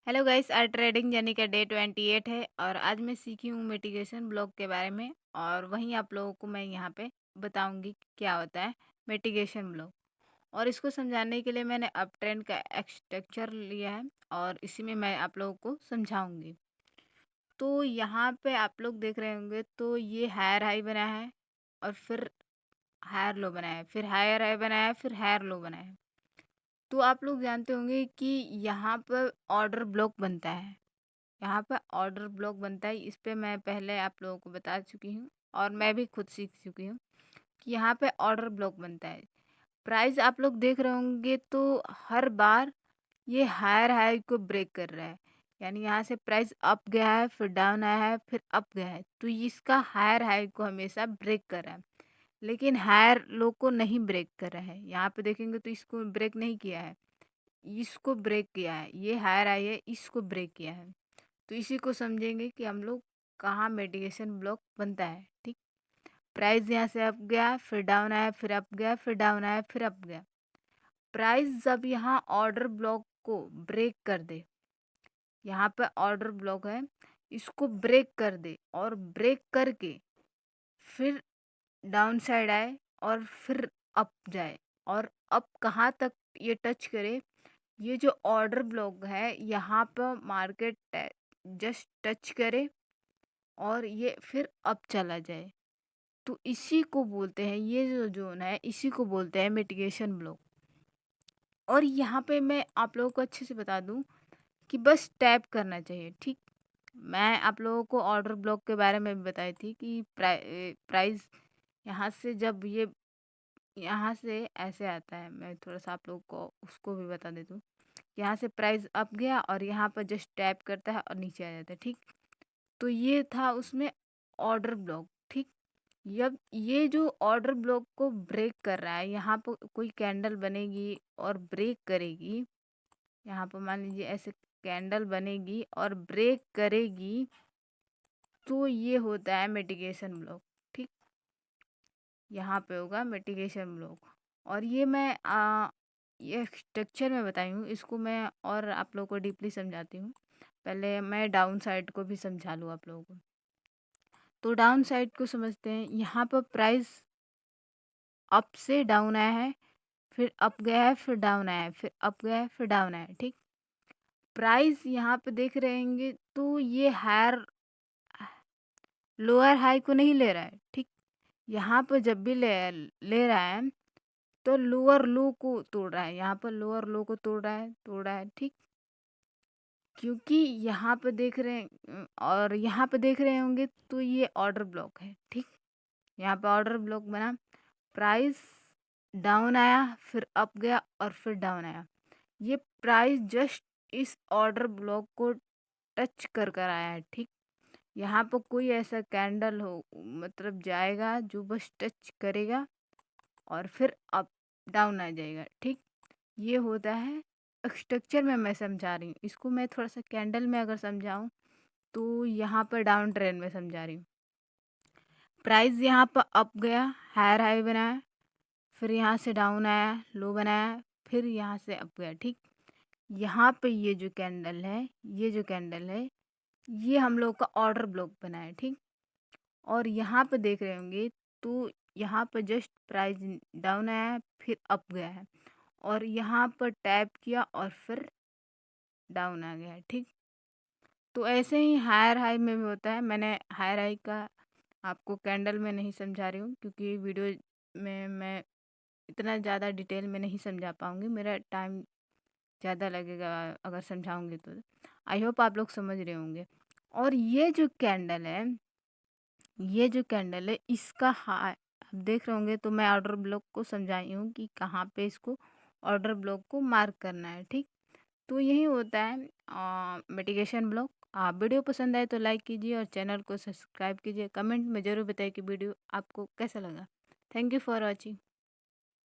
Hello guys, आज trading journey का day 28 है और आज मैं सीखी हूँ मिटिगेशन ब्लॉक के बारे में। और वहीं आप लोगों को मैं यहाँ पे बताऊंगी कि क्या होता है मिटिगेशन ब्लॉक। और इसको समझाने के लिए मैंने अप ट्रेंड का स्ट्रक्चर लिया है और इसी में मैं आप लोगों को समझाऊंगी। तो यहाँ पे आप लोग देख रहे होंगे, तो ये हायर हाई बना है और फिर हायर लो बना है, फिर हायर हाई बना है, फिर हायर लो बना है। तो आप लोग जानते होंगे कि यहाँ पर ऑर्डर ब्लॉक बनता है। यहाँ पर ऑर्डर ब्लॉक बनता है, इस पे मैं पहले आप लोगों को बता चुकी हूँ और मैं भी खुद सीख चुकी हूँ कि यहाँ पे ऑर्डर ब्लॉक बनता है। प्राइस आप लोग देख रहे होंगे, तो हर बार ये हायर हाई को ब्रेक कर रहा है। यानी यहाँ से प्राइस अप गया है, फिर डाउन आया है, फिर अप गया है, तो इसका हायर हाई को हमेशा ब्रेक कर रहा है। लेकिन हायर लो को नहीं ब्रेक कर रहा है। यहाँ पे देखेंगे तो इसको ब्रेक नहीं किया है, इसको ब्रेक किया है। ये हायर हाई है, इसको ब्रेक किया है। तो इसी को समझेंगे कि हम लोग कहाँ मिटिगेशन ब्लॉक बनता है। ठीक, प्राइस यहाँ से अप गया, फिर डाउन आया, फिर अप गया, फिर डाउन आया, फिर अप गया। प्राइस जब यहाँ ऑर्डर ब्लॉक को ब्रेक कर दे, यहाँ पे ऑर्डर ब्लॉक है, इसको ब्रेक कर दे और ब्रेक करके फिर डाउन साइड आए और फिर अप जाए, और अप कहाँ तक ये टच करे, ये जो ऑर्डर ब्लॉक है यहाँ पर मार्केट जस्ट टच करे और ये फिर अप चला जाए, तो इसी को बोलते हैं, ये जो जोन है इसी को बोलते हैं मिटिगेशन ब्लॉक। और यहाँ पे मैं आप लोगों को अच्छे से बता दूं कि बस टैप करना चाहिए। ठीक, मैं आप लोगों को ऑर्डर ब्लॉक के बारे में भी बताई थी कि प्राइस यहाँ से जब ये यहाँ से ऐसे आता है, मैं थोड़ा सा आप लोगों को उसको भी बता देती हूँ। यहाँ से प्राइस अप गया और यहाँ पर जस्ट टैप करता है और नीचे आ जाता है। ठीक, तो ये था उसमें ऑर्डर ब्लॉक। ठीक, जब ये जो ऑर्डर ब्लॉक को ब्रेक कर रहा है, यहाँ पर कोई कैंडल बनेगी और ब्रेक करेगी, यहाँ पर मान लीजिए ऐसे कैंडल बनेगी और ब्रेक करेगी, तो ये होता है मिटिगेशन ब्लॉक। ठीक, यहाँ पे होगा मिटिगेशन ब्लॉक। और ये मैं ये स्ट्रक्चर में बताई हूँ, इसको मैं और आप लोगों को डीपली समझाती हूँ। पहले मैं डाउन साइड को भी समझा लूँ आप लोगों को। तो डाउन साइड को समझते हैं। यहाँ पर प्राइस अप से डाउन आया है, फिर अप गया है, फिर डाउन आया है, फिर अप गया है, फिर डाउन आया है। ठीक, प्राइस यहाँ पे देख रहेंगे तो ये हायर लोअर हाई को नहीं ले रहा है। ठीक, यहाँ पर जब भी ले रहा है तो लोअर लो को तोड़ रहा है, यहाँ पर लोअर लो को तोड़ रहा है। ठीक, क्योंकि यहाँ पे देख रहे हैं और यहाँ पे देख रहे होंगे, तो ये ऑर्डर ब्लॉक है। ठीक, यहाँ पे ऑर्डर ब्लॉक बना, प्राइस डाउन आया, फिर अप गया और फिर डाउन आया। ये प्राइस जस्ट इस ऑर्डर ब्लॉक को टच कर आया है। ठीक, यहाँ पर कोई ऐसा कैंडल हो मतलब जाएगा जो बस टच करेगा और फिर अप डाउन आ जाएगा। ठीक, ये होता है स्ट्रक्चर में मैं समझा रही हूँ। इसको मैं थोड़ा सा कैंडल में अगर समझाऊँ, तो यहाँ पर डाउन ट्रेंड में समझा रही हूँ। प्राइस यहाँ पर अप गया, हायर हाई बनाया, फिर यहाँ से डाउन आया, लो बनाया, फिर यहाँ से अप गया। ठीक, यहाँ पे ये जो कैंडल है, ये जो कैंडल है, ये हम लोग का ऑर्डर ब्लॉक बना है। ठीक, और यहाँ पे देख रहे होंगे, तो यहाँ पर जस्ट प्राइस डाउन आया है, फिर अप गया है और यहाँ पर टैप किया और फिर डाउन आ गया है। ठीक, तो ऐसे ही हायर हाई में भी होता है। मैंने हायर हाई का आपको कैंडल में नहीं समझा रही हूँ, क्योंकि वीडियो में मैं इतना ज़्यादा डिटेल में नहीं समझा पाऊँगी, मेरा टाइम ज़्यादा लगेगा अगर समझाऊँगी तो। आई होप आप लोग समझ रहे होंगे। और ये जो कैंडल है, ये जो कैंडल है, इसका हाई आप देख रहे होंगे, तो मैं ऑर्डर ब्लॉक को समझाई हूँ कि कहाँ पे इसको ऑर्डर ब्लॉक को मार्क करना है। ठीक, तो यही होता है मिटिगेशन ब्लॉक। आप वीडियो पसंद आए तो लाइक कीजिए और चैनल को सब्सक्राइब कीजिए। कमेंट में ज़रूर बताइए कि वीडियो आपको कैसा लगा। Thank you for watching.